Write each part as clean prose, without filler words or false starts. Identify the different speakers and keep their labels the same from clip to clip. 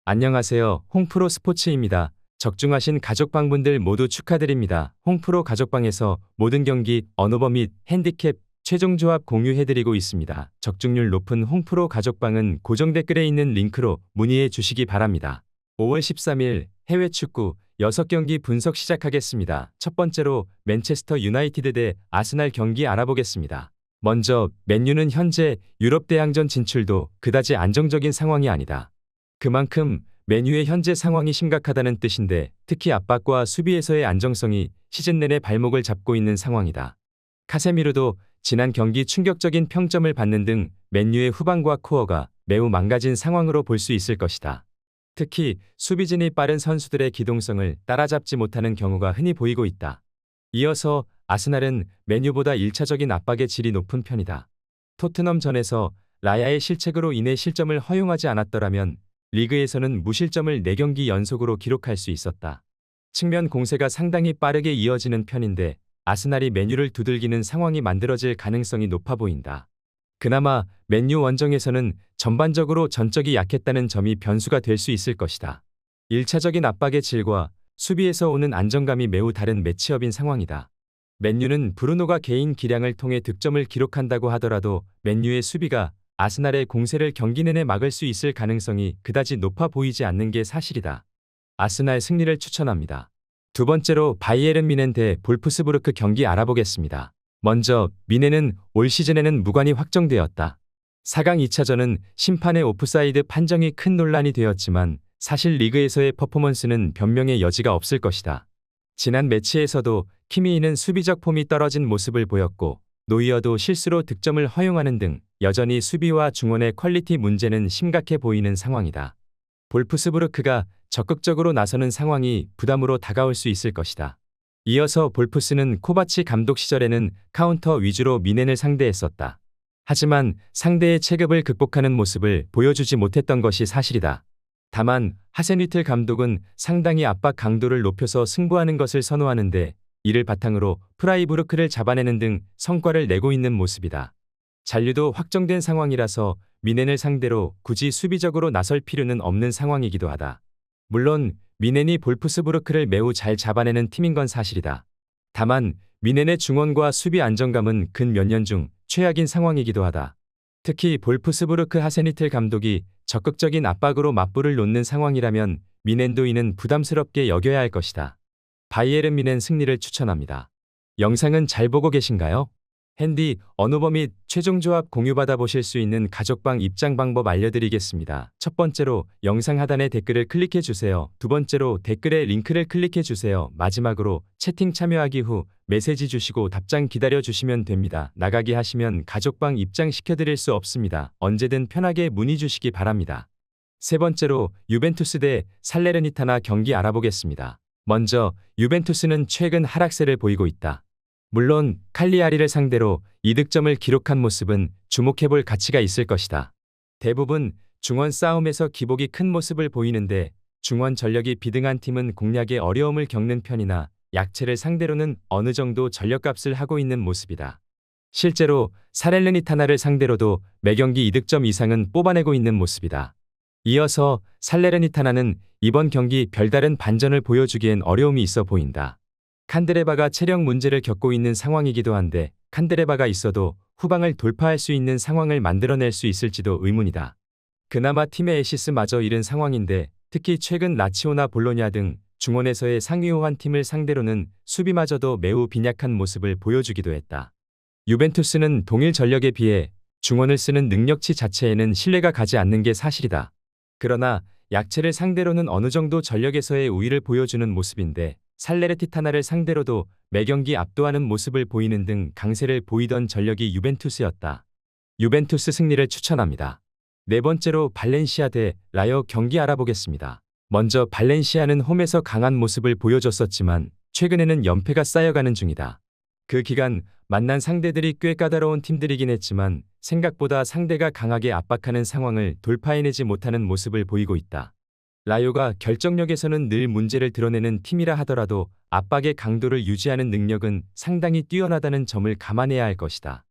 Speaker 1: 안녕하세요. 홍프로 스포츠입니다. 적중하신 가족방분들 모두 축하드립니다. 홍프로 가족방에서 모든 경기, 언오버 및 핸디캡, 최종 조합 공유해드리고 있습니다. 적중률 높은 홍프로 가족방은 고정 댓글에 있는 링크로 문의해 주시기 바랍니다. 5월 13일 해외 축구 6경기 분석 시작하겠습니다. 첫 번째로 맨체스터 유나이티드 대 아스날 경기 알아보겠습니다. 먼저 맨유는 현재 유럽 대항전 진출도 그다지 안정적인 상황이 아니다. 그만큼 맨유의 현재 상황이 심각하다는 뜻인데 특히 압박과 수비에서의 안정성이 시즌 내내 발목을 잡고 있는 상황이다. 카세미르도 지난 경기 충격적인 평점을 받는 등 맨유의 후방과 코어가 매우 망가진 상황으로 볼 수 있을 것이다. 특히 수비진이 빠른 선수들의 기동성을 따라잡지 못하는 경우가 흔히 보이고 있다. 이어서 아스날은 맨유보다 1차적인 압박의 질이 높은 편이다. 토트넘전에서 라야의 실책으로 인해 실점을 허용하지 않았더라면 리그에서는 무실점을 4경기 연속으로 기록할 수 있었다. 측면 공세가 상당히 빠르게 이어지는 편인데 아스날이 맨유를 두들기는 상황이 만들어질 가능성이 높아 보인다. 그나마 맨유 원정에서는 전반적으로 전적이 약했다는 점이 변수가 될 수 있을 것이다. 1차적인 압박의 질과 수비에서 오는 안정감이 매우 다른 매치업인 상황이다. 맨유는 브루노가 개인 기량을 통해 득점을 기록한다고 하더라도 맨유의 수비가 아스날의 공세를 경기 내내 막을 수 있을 가능성이 그다지 높아 보이지 않는 게 사실이다. 아스날 승리를 추천합니다. 두 번째로 바이에른 뮌헨 대 볼프스부르크 경기 알아보겠습니다. 먼저 뮌헨은 올 시즌에는 무관이 확정되었다. 4강 2차전은 심판의 오프사이드 판정이 큰 논란이 되었지만 사실 리그에서의 퍼포먼스는 변명의 여지가 없을 것이다. 지난 매치에서도 키미히는 수비적 폼이 떨어진 모습을 보였고 노이어도 실수로 득점을 허용하는 등 여전히 수비와 중원의 퀄리티 문제는 심각해 보이는 상황이다. 볼프스부르크가 적극적으로 나서는 상황이 부담으로 다가올 수 있을 것이다. 이어서 볼프스는 코바치 감독 시절에는 카운터 위주로 뮌헨을 상대했었다. 하지만 상대의 체급을 극복하는 모습을 보여주지 못했던 것이 사실이다. 다만 하센휘틀 감독은 상당히 압박 강도를 높여서 승부하는 것을 선호하는데 이를 바탕으로 프라이부르크를 잡아내는 등 성과를 내고 있는 모습이다. 잔류도 확정된 상황이라서 뮌헨을 상대로 굳이 수비적으로 나설 필요는 없는 상황이기도 하다. 물론 뮌헨이 볼프스부르크를 매우 잘 잡아내는 팀인 건 사실이다. 다만 뮌헨의 중원과 수비 안정감은 근 몇 년 중 최악인 상황이기도 하다. 특히 볼프스부르크 하센휘틀 감독이 적극적인 압박으로 맞불을 놓는 상황이라면 뮌헨도 이는 부담스럽게 여겨야 할 것이다. 바이에른 뮌헨 승리를 추천합니다. 영상은 잘 보고 계신가요? 핸디, 언오버 및 최종 조합 공유받아 보실 수 있는 가족방 입장 방법 알려드리겠습니다. 첫 번째로 영상 하단에 댓글을 클릭해 주세요. 두 번째로 댓글에 링크를 클릭해 주세요. 마지막으로 채팅 참여하기 후 메시지 주시고 답장 기다려 주시면 됩니다. 나가기 하시면 가족방 입장 시켜드릴 수 없습니다. 언제든 편하게 문의 주시기 바랍니다. 세 번째로 유벤투스 대 살레르니타나 경기 알아보겠습니다. 먼저 유벤투스는 최근 하락세를 보이고 있다. 물론 칼리아리를 상대로 이득점을 기록한 모습은 주목해볼 가치가 있을 것이다. 대부분 중원 싸움에서 기복이 큰 모습을 보이는데 중원 전력이 비등한 팀은 공략에 어려움을 겪는 편이나 약체를 상대로는 어느 정도 전력값을 하고 있는 모습이다. 실제로 살레르니타나를 상대로도 매경기 이득점 이상은 뽑아내고 있는 모습이다. 이어서 살레르니타나는 이번 경기 별다른 반전을 보여주기엔 어려움이 있어 보인다. 칸드레바가 체력 문제를 겪고 있는 상황이기도 한데 칸드레바가 있어도 후방을 돌파할 수 있는 상황을 만들어낼 수 있을지도 의문이다. 그나마 팀의 에시스마저 잃은 상황인데 특히 최근 라치오나 볼로냐 등 중원에서의 상위호환 팀을 상대로는 수비마저도 매우 빈약한 모습을 보여주기도 했다. 유벤투스는 동일 전력에 비해 중원을 쓰는 능력치 자체에는 신뢰가 가지 않는 게 사실이다. 그러나 약체를 상대로는 어느 정도 전력에서의 우위를 보여주는 모습인데 살레르티타나를 상대로도 매경기 압도하는 모습을 보이는 등 강세를 보이던 전력이 유벤투스였다. 유벤투스 승리를 추천합니다. 네 번째로 발렌시아 대 라요 경기 알아보겠습니다. 먼저 발렌시아는 홈에서 강한 모습을 보여줬었지만 최근에는 연패가 쌓여가는 중이다. 그 기간 만난 상대들이 꽤 까다로운 팀들이긴 했지만 생각보다 상대가 강하게 압박하는 상황을 돌파해내지 못하는 모습을 보이고 있다. 라요가 결정력에서는 늘 문제를 드러내는 팀이라 하더라도 압박의 강도를 유지하는 능력은 상당히 뛰어나다는 점을 감안해야 할 것이다.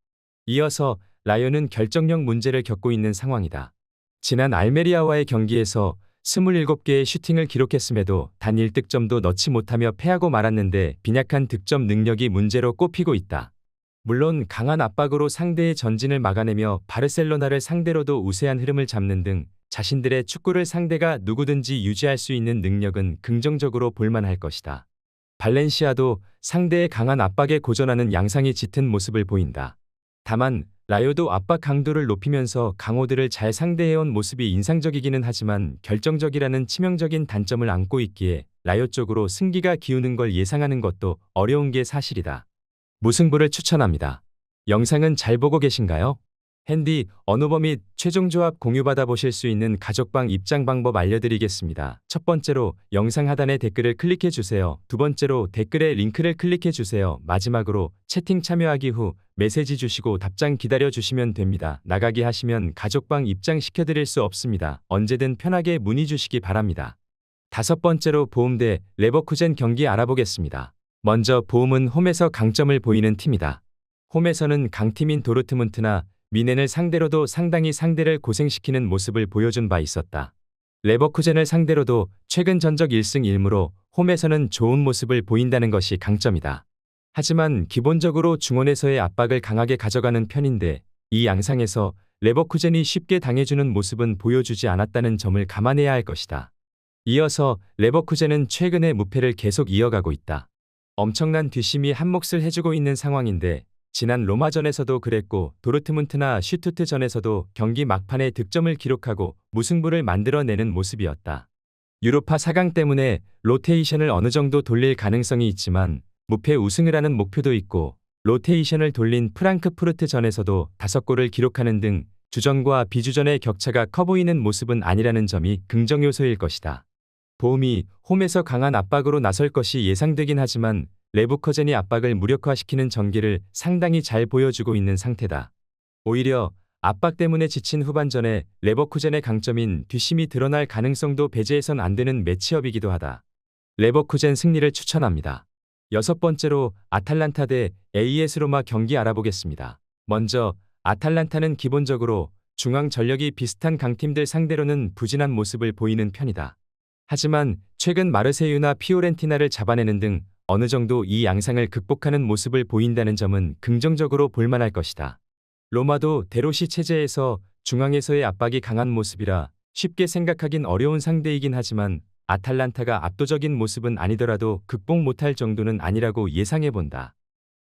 Speaker 1: 이어서 라요는 결정력 문제를 겪고 있는 상황이다. 지난 알메리아와의 경기에서 27개의 슈팅을 기록했음에도 단 1득점도 넣지 못하며 패하고 말았는데 빈약한 득점 능력이 문제로 꼽히고 있다. 물론 강한 압박으로 상대의 전진을 막아내며 바르셀로나를 상대로도 우세한 흐름을 잡는 등 자신들의 축구를 상대가 누구든지 유지할 수 있는 능력은 긍정적으로 볼만할 것이다. 발렌시아도 상대의 강한 압박에 고전하는 양상이 짙은 모습을 보인다. 다만 라요도 압박 강도를 높이면서 강호들을 잘 상대해온 모습이 인상적이기는 하지만 결정적이라는 치명적인 단점을 안고 있기에 라요 쪽으로 승기가 기우는 걸 예상하는 것도 어려운 게 사실이다. 무승부를 추천합니다. 영상은 잘 보고 계신가요? 핸디, 언어버 및 최종 조합 공유받아 보실 수 있는 가족방 입장 방법 알려드리겠습니다. 첫 번째로 영상 하단에 댓글을 클릭해 주세요. 두 번째로 댓글에 링크를 클릭해 주세요. 마지막으로 채팅 참여하기 후 메시지 주시고 답장 기다려 주시면 됩니다. 나가기 하시면 가족방 입장 시켜드릴 수 없습니다. 언제든 편하게 문의 주시기 바랍니다. 다섯 번째로 보움 대 레버쿠젠 경기 알아보겠습니다. 먼저 보움은 홈에서 강점을 보이는 팀이다. 홈에서는 강팀인 도르트문트나 미넨을 상대로도 상당히 상대를 고생시키는 모습을 보여준 바 있었다. 레버쿠젠을 상대로도 최근 전적 1승 1무로 홈에서는 좋은 모습을 보인다는 것이 강점이다. 하지만 기본적으로 중원에서의 압박을 강하게 가져가는 편인데 이 양상에서 레버쿠젠이 쉽게 당해주는 모습은 보여주지 않았다는 점을 감안해야 할 것이다. 이어서 레버쿠젠은 최근에 무패를 계속 이어가고 있다. 엄청난 뒷심이 한몫을 해주고 있는 상황인데 지난 로마전에서도 그랬고 도르트문트나 슈투트전에서도 경기 막판에 득점을 기록하고 무승부를 만들어내는 모습이었다. 유로파 4강 때문에 로테이션을 어느 정도 돌릴 가능성이 있지만 무패 우승을 하는 목표도 있고 로테이션을 돌린 프랑크푸르트전에서도 5골을 기록하는 등 주전과 비주전의 격차가 커 보이는 모습은 아니라는 점이 긍정 요소일 것이다. 보움이 홈에서 강한 압박으로 나설 것이 예상되긴 하지만 레버쿠젠이 압박을 무력화시키는 전개를 상당히 잘 보여주고 있는 상태다. 오히려 압박 때문에 지친 후반전에 레버쿠젠의 강점인 뒷심이 드러날 가능성도 배제해선 안 되는 매치업이기도 하다. 레버쿠젠 승리를 추천합니다. 여섯 번째로 아탈란타 대 AS 로마 경기 알아보겠습니다. 먼저 아탈란타는 기본적으로 중앙 전력이 비슷한 강팀들 상대로는 부진한 모습을 보이는 편이다. 하지만 최근 마르세유나 피오렌티나를 잡아내는 등 어느 정도 이 양상을 극복하는 모습을 보인다는 점은 긍정적으로 볼만할 것이다. 로마도 데로시 체제에서 중앙에서의 압박이 강한 모습이라 쉽게 생각하긴 어려운 상대이긴 하지만 아탈란타가 압도적인 모습은 아니더라도 극복 못할 정도는 아니라고 예상해본다.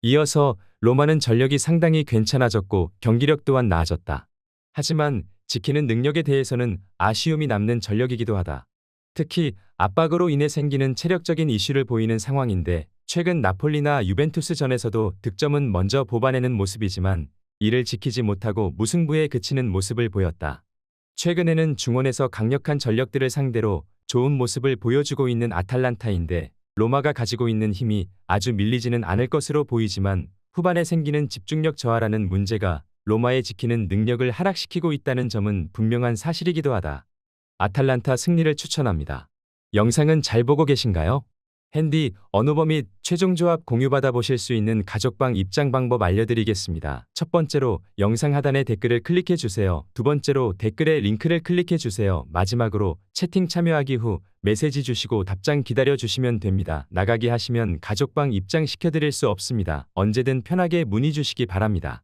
Speaker 1: 이어서 로마는 전력이 상당히 괜찮아졌고 경기력 또한 나아졌다. 하지만 지키는 능력에 대해서는 아쉬움이 남는 전력이기도 하다. 특히 압박으로 인해 생기는 체력적인 이슈를 보이는 상황인데 최근 나폴리나 유벤투스전에서도 득점은 먼저 뽑아내는 모습이지만 이를 지키지 못하고 무승부에 그치는 모습을 보였다. 최근에는 중원에서 강력한 전력들을 상대로 좋은 모습을 보여주고 있는 아탈란타인데 로마가 가지고 있는 힘이 아주 밀리지는 않을 것으로 보이지만 후반에 생기는 집중력 저하라는 문제가 로마의 지키는 능력을 하락시키고 있다는 점은 분명한 사실이기도 하다. 아탈란타 승리를 추천합니다. 영상은 잘 보고 계신가요? 핸디, 언어버 및 최종 조합 공유받아 보실 수 있는 가족방 입장 방법 알려드리겠습니다. 첫 번째로 영상 하단에 댓글을 클릭해 주세요. 두 번째로 댓글에 링크를 클릭해 주세요. 마지막으로 채팅 참여하기 후 메시지 주시고 답장 기다려 주시면 됩니다. 나가기 하시면 가족방 입장 시켜드릴 수 없습니다. 언제든 편하게 문의 주시기 바랍니다.